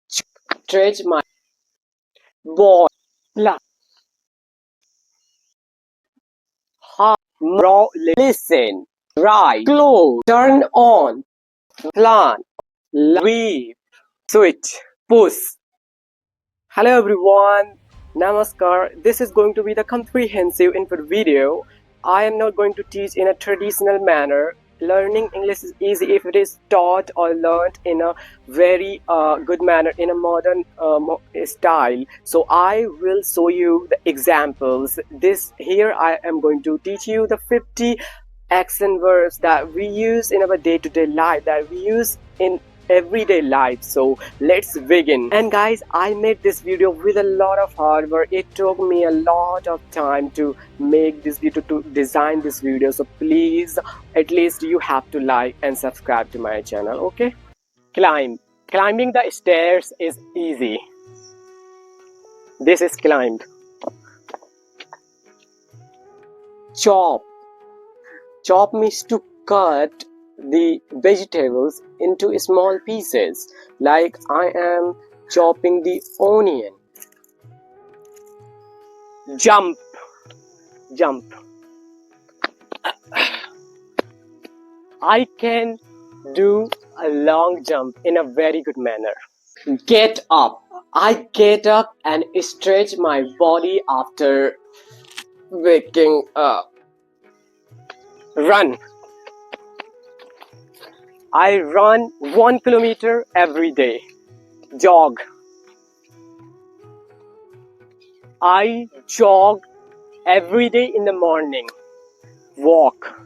Stretch my body. Raw, listen, write, close, turn on, plan, weave, switch, push. Hello everyone, Namaskar. This is going to be the comprehensive input video. I am not going to teach in a traditional manner. Learning English is easy if it is taught or learned in a very good manner, in a modern style. So I will show you the examples. Here I am going to teach you the 50 action verbs that we use in our day-to-day life, that we use in everyday life. So let's begin. And guys, I made this video with a lot of hard work. It took me a lot of time to make this video, to design this video. So please, at least you have to like and subscribe to my channel. Okay? Climbing the stairs is easy. This is climbed. Chop means to cut the vegetables into small pieces, like I am chopping the onion. Jump. I can do a long jump in a very good manner. Get up. I get up and stretch my body after waking up. Run. I run 1 kilometer every day. Jog. I jog every day in the morning. Walk.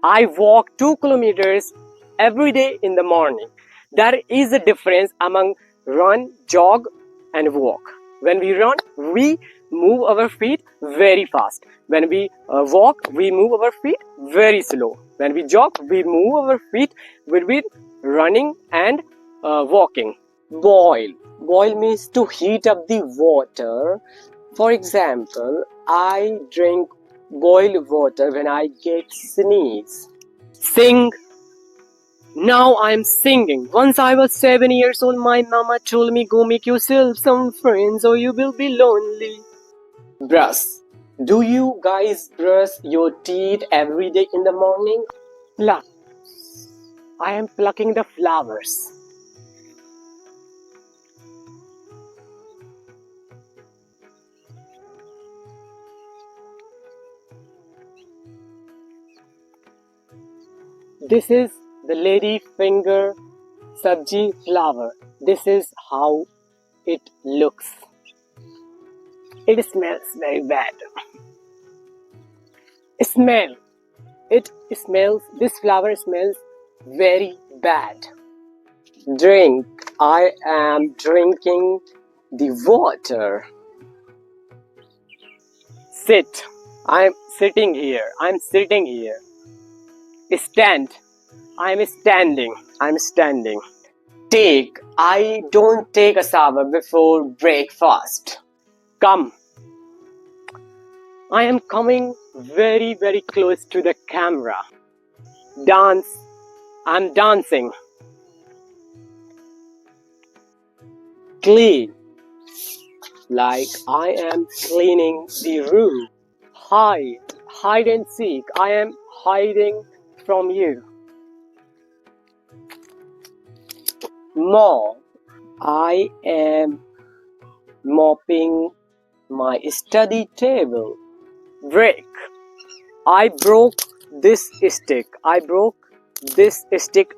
I walk 2 kilometers every day in the morning. There is a difference among run, jog, and walk. When we run, we move our feet very fast. When we walk, we move our feet very slow. When we jog, we move our feet between running and walking. Boil means to heat up the water. For example, I drink boiled water when I get sneeze. Sing. Now I am singing. Once I was 7 years old, my mama told me, go make yourself some friends or you will be lonely. Brush. Do you guys brush your teeth every day in the morning? Pluck. I am plucking the flowers. This is the lady finger sabji flower. This is how it looks. It smells very bad. This flower smells very bad. Drink. I am drinking the water. Sit. I'm sitting here. Stand. I'm standing. Take. I don't take a shower before breakfast. Come. I am coming very, very close to the camera. Dance. I'm dancing. Clean. Like I am cleaning the room. Hide and seek. I am hiding from you. Mop. I am mopping my study table. Break. I broke this stick.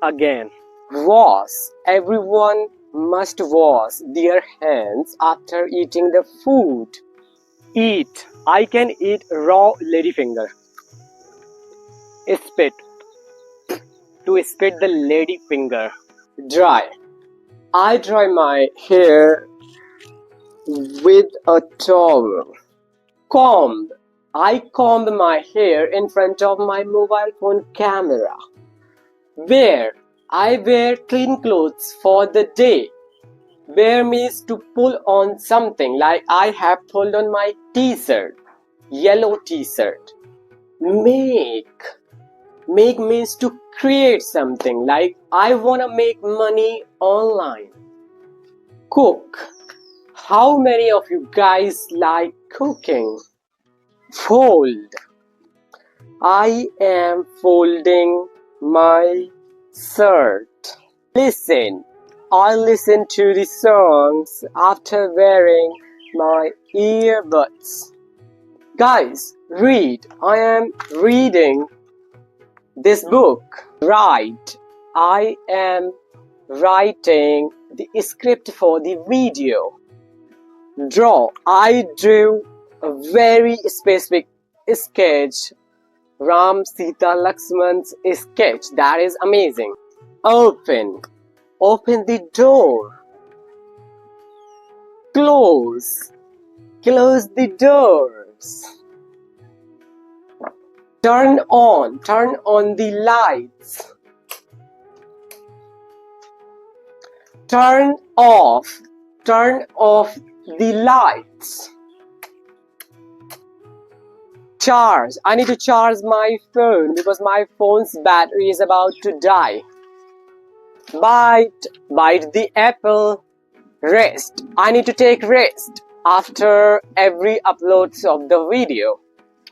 Again. Wash. Everyone must wash their hands after eating the food. Eat. I can eat raw ladyfinger. Spit. To spit the ladyfinger. Dry. I dry my hair with a towel. Comb. I comb my hair in front of my mobile phone camera. Wear. I wear clean clothes for the day. Wear means to pull on something, like I have pulled on my t-shirt, yellow t-shirt. Make. Make means to create something, like I wanna make money online. Cook. How many of you guys like cooking? Fold. I am folding my shirt. Listen. I listen to the songs after wearing my earbuds. Guys, read. I am reading this book. Write. I am writing the script for the video. Draw. I drew a very specific sketch. Ram Sita Lakshman's sketch. That is amazing. Open. Open the door. Close. Close the doors. Turn on. Turn on the lights. Turn off. Turn off the lights. Charge. I need to charge my phone because my phone's battery is about to die. Bite. Bite the apple. Rest. I need to take rest after every upload of the video.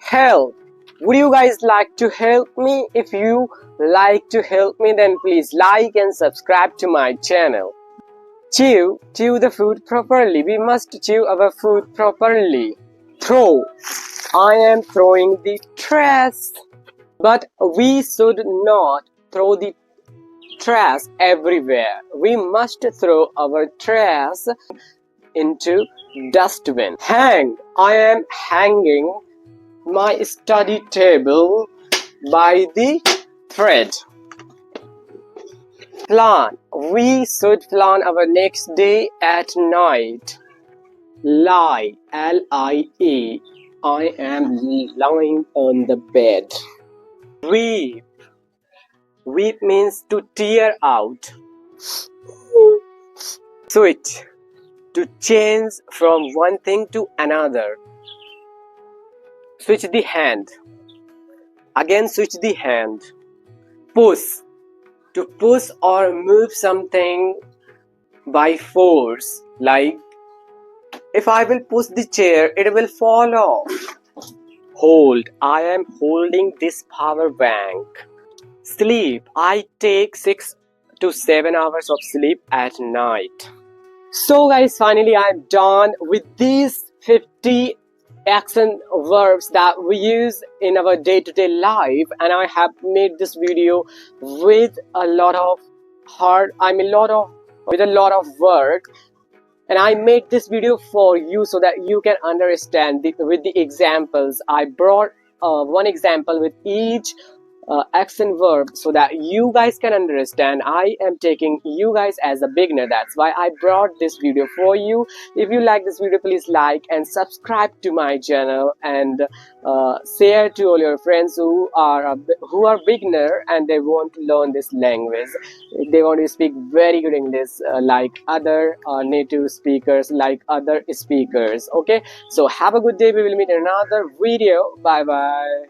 Help. Would you guys like to help me? If you like to help me, then please like and subscribe to my channel. Chew. Chew the food properly. We must chew our food properly. Throw. I am throwing the trash. But we should not throw the trash everywhere. We must throw our trash into dustbin. Hang. I am hanging my study table by the thread. Plan. We should plan our next day at night. Lie. L-I-E. I am lying on the bed. Weep. Weep means to tear out. Switch. To change from one thing to another. Switch the hand. Again switch the hand. Push. To push or move something by force. Like if I will push the chair, it will fall off. Hold. I am holding this power bank. Sleep. I take 6 to 7 hours of sleep at night. So guys, finally I am done with these 50 action verbs that we use in our day-to-day life, and I have made this video with a lot of work, and I made this video for you so that you can understand with the examples. I brought one example with each action verb so that you guys can understand. I am taking you guys as a beginner. That's why I brought this video for you. If you like this video, please like and subscribe to my channel, and share to all your friends who are beginner and they want to learn this language. They want to speak very good English like other native speakers, like other speakers. Okay, so have a good day. We will meet in another video. Bye bye.